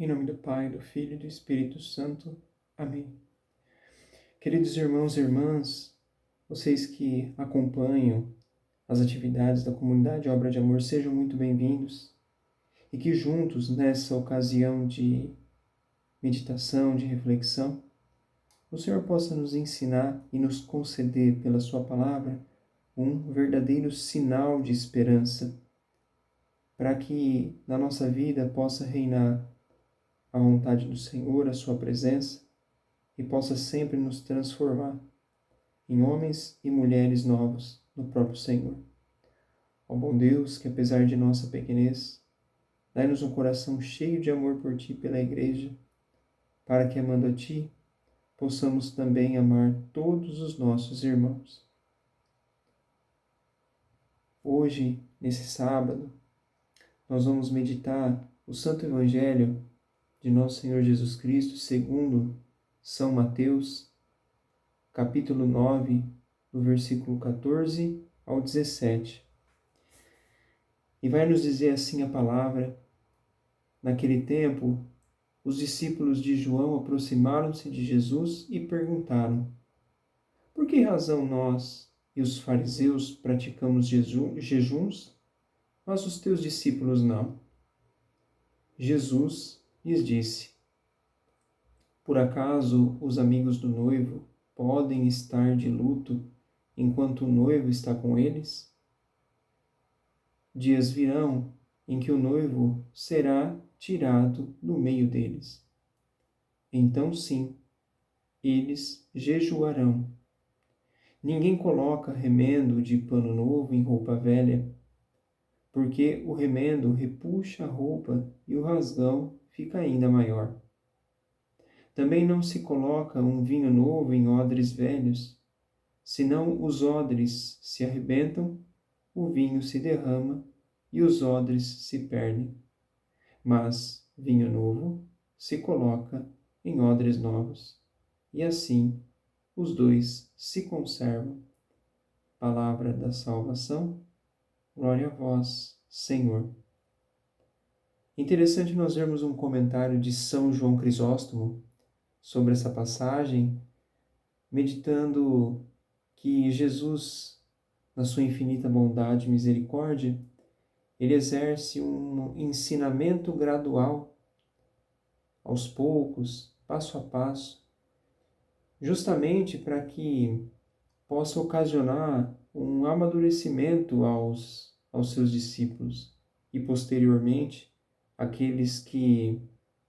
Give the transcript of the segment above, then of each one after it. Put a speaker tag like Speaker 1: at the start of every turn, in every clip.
Speaker 1: Em nome do Pai, do Filho e do Espírito Santo. Amém. Queridos irmãos e irmãs, vocês que acompanham as atividades da comunidade Obra de Amor, sejam muito bem-vindos e que juntos, nessa ocasião de meditação, de reflexão, o Senhor possa nos ensinar e nos conceder, pela sua palavra, um verdadeiro sinal de esperança, para que na nossa vida possa reinar a vontade do Senhor, a sua presença, e possa sempre nos transformar em homens e mulheres novos no próprio Senhor. Ó bom Deus, que apesar de nossa pequenez, dai-nos um coração cheio de amor por Ti e pela Igreja, para que, amando a Ti, possamos também amar todos os nossos irmãos. Hoje, nesse sábado, nós vamos meditar o Santo Evangelho de Nosso Senhor Jesus Cristo, segundo São Mateus, capítulo 9, do versículo 14 ao 17. E vai nos dizer assim a palavra: naquele tempo, os discípulos de João aproximaram-se de Jesus e perguntaram: por que razão nós e os fariseus praticamos jejuns, mas os teus discípulos não? Jesus lhes disse: por acaso os amigos do noivo podem estar de luto enquanto o noivo está com eles? Dias virão em que o noivo será tirado do meio deles. Então sim, eles jejuarão. Ninguém coloca remendo de pano novo em roupa velha, porque o remendo repuxa a roupa e o rasgão fica ainda maior. Também não se coloca um vinho novo em odres velhos, senão os odres se arrebentam, o vinho se derrama e os odres se perdem. Mas vinho novo se coloca em odres novos, e assim os dois se conservam. Palavra da salvação, glória a vós, Senhor. Interessante nós vermos um comentário de São João Crisóstomo sobre essa passagem, meditando que Jesus, na sua infinita bondade e misericórdia, ele exerce um ensinamento gradual, aos poucos, passo a passo, justamente para que possa ocasionar um amadurecimento aos seus discípulos e, posteriormente, aqueles que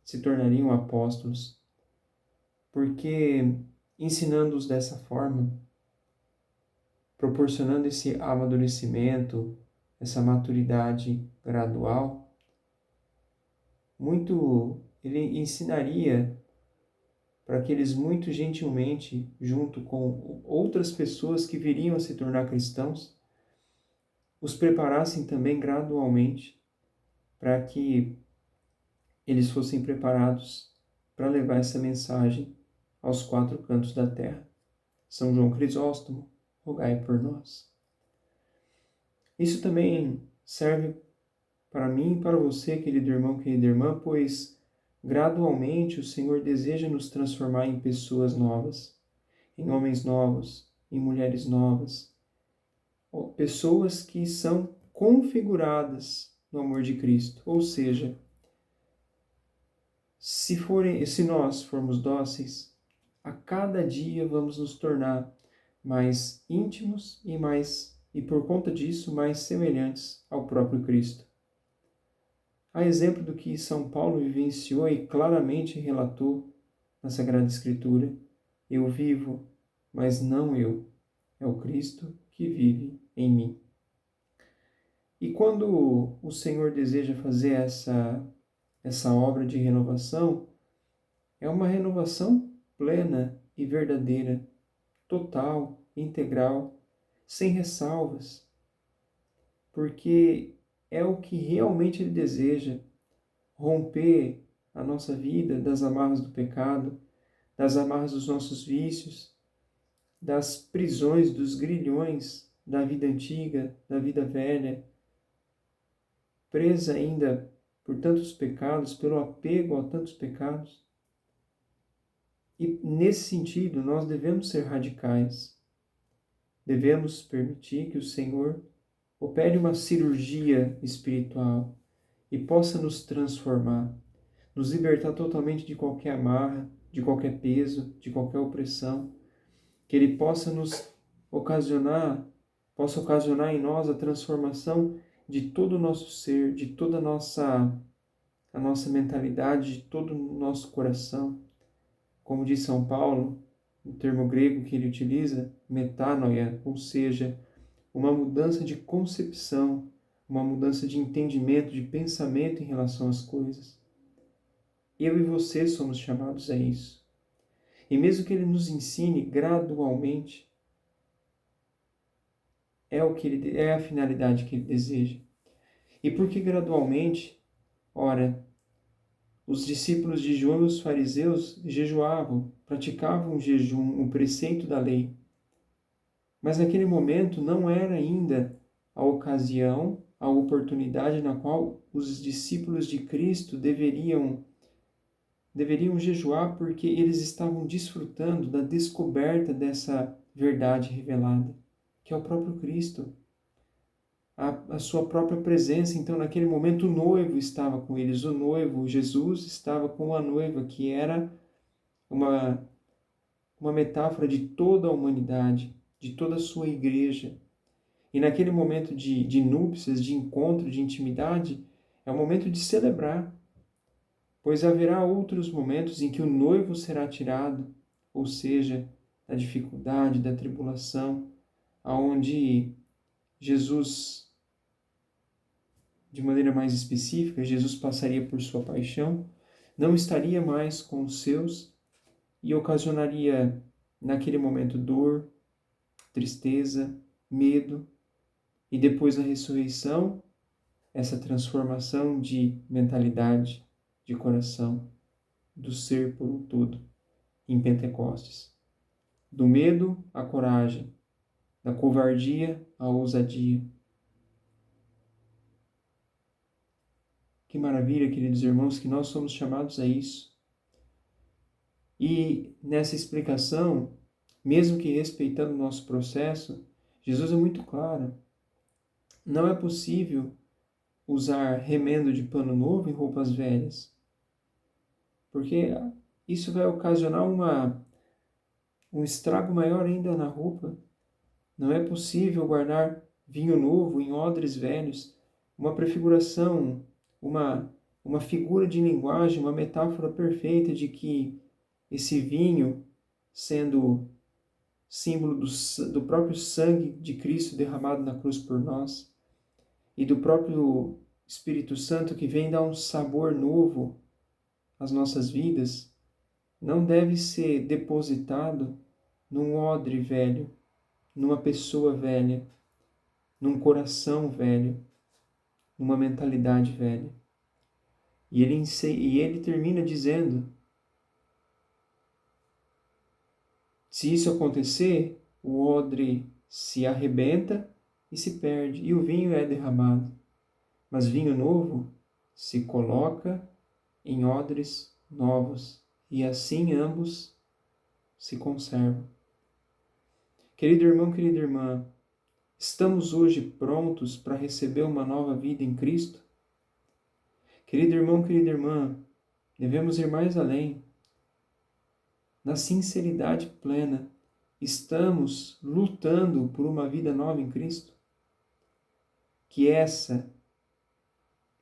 Speaker 1: se tornariam apóstolos, porque ensinando-os dessa forma, proporcionando esse amadurecimento, essa maturidade gradual, ele ensinaria para que eles muito gentilmente, junto com outras pessoas que viriam a se tornar cristãos, os preparassem também gradualmente para que eles fossem preparados para levar essa mensagem aos quatro cantos da terra. São João Crisóstomo, rogai por nós. Isso também serve para mim e para você, querido irmão, querida irmã, pois gradualmente o Senhor deseja nos transformar em pessoas novas, em homens novos, em mulheres novas, pessoas que são configuradas no amor de Cristo. Ou seja, se nós formos dóceis, a cada dia vamos nos tornar mais íntimos e por conta disso, mais semelhantes ao próprio Cristo. A exemplo do que São Paulo vivenciou e claramente relatou na Sagrada Escritura: eu vivo, mas não eu, é o Cristo que vive em mim. E quando o Senhor deseja fazer essa obra de renovação, é uma renovação plena e verdadeira, total, integral, sem ressalvas, porque é o que realmente Ele deseja: romper a nossa vida das amarras do pecado, das amarras dos nossos vícios, das prisões, dos grilhões da vida antiga, da vida velha, presa ainda por tantos pecados, pelo apego a tantos pecados. E nesse sentido, nós devemos ser radicais. Devemos permitir que o Senhor opere uma cirurgia espiritual e possa nos transformar, nos libertar totalmente de qualquer amarra, de qualquer peso, de qualquer opressão, que Ele possa possa ocasionar em nós a transformação de todo o nosso ser, de toda a nossa mentalidade, de todo o nosso coração. Como diz São Paulo, o termo grego que ele utiliza, metanoia, ou seja, uma mudança de concepção, uma mudança de entendimento, de pensamento em relação às coisas. Eu e você somos chamados a isso. E mesmo que ele nos ensine gradualmente, é a finalidade que ele deseja. E por que gradualmente? Ora, os discípulos de João e os fariseus jejuavam, praticavam o jejum, o preceito da lei. Mas naquele momento não era ainda a ocasião, a oportunidade na qual os discípulos de Cristo deveriam jejuar, porque eles estavam desfrutando da descoberta dessa verdade revelada, que é o próprio Cristo, a sua própria presença. Então, naquele momento, o noivo estava com eles, o noivo, Jesus, estava com a noiva, que era uma metáfora de toda a humanidade, de toda a sua igreja. E naquele momento de núpcias, de encontro, de intimidade, é o momento de celebrar, pois haverá outros momentos em que o noivo será tirado, ou seja, da dificuldade, da tribulação, aonde Jesus, de maneira mais específica, Jesus passaria por sua paixão, não estaria mais com os seus e ocasionaria, naquele momento, dor, tristeza, medo, e depois na ressurreição, essa transformação de mentalidade, de coração, do ser por um todo, em Pentecostes. Do medo à coragem, da covardia à ousadia. Que maravilha, queridos irmãos, que nós somos chamados a isso. E nessa explicação, mesmo que respeitando o nosso processo, Jesus é muito claro. Não é possível usar remendo de pano novo em roupas velhas, porque isso vai ocasionar um estrago maior ainda na roupa. Não é possível guardar vinho novo em odres velhos, uma prefiguração, uma figura de linguagem, uma metáfora perfeita de que esse vinho, sendo símbolo do próprio sangue de Cristo derramado na cruz por nós, e do próprio Espírito Santo que vem dar um sabor novo às nossas vidas, não deve ser depositado num odre velho, numa pessoa velha, num coração velho, numa mentalidade velha. E ele termina dizendo: se isso acontecer, o odre se arrebenta e se perde, e o vinho é derramado. Mas vinho novo se coloca em odres novos, e assim ambos se conservam. Querido irmão, querida irmã, estamos hoje prontos para receber uma nova vida em Cristo? Querido irmão, querida irmã, devemos ir mais além. Na sinceridade plena, estamos lutando por uma vida nova em Cristo? Que essa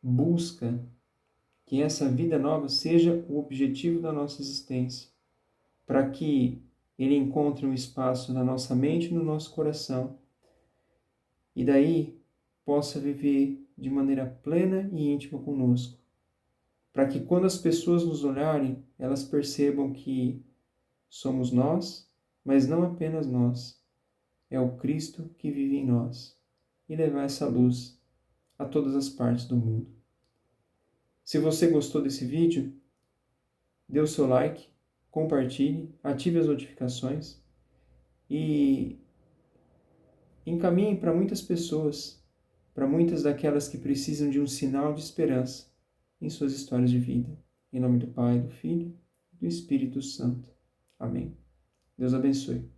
Speaker 1: busca, que essa vida nova seja o objetivo da nossa existência, para que ele encontre um espaço na nossa mente e no nosso coração, e daí possa viver de maneira plena e íntima conosco, para que quando as pessoas nos olharem, elas percebam que somos nós, mas não apenas nós, é o Cristo que vive em nós, e levar essa luz a todas as partes do mundo. Se você gostou desse vídeo, dê o seu like, compartilhe, ative as notificações e encaminhe para muitas pessoas, para muitas daquelas que precisam de um sinal de esperança, em suas histórias de vida. Em nome do Pai, do Filho e do Espírito Santo. Amém. Deus abençoe.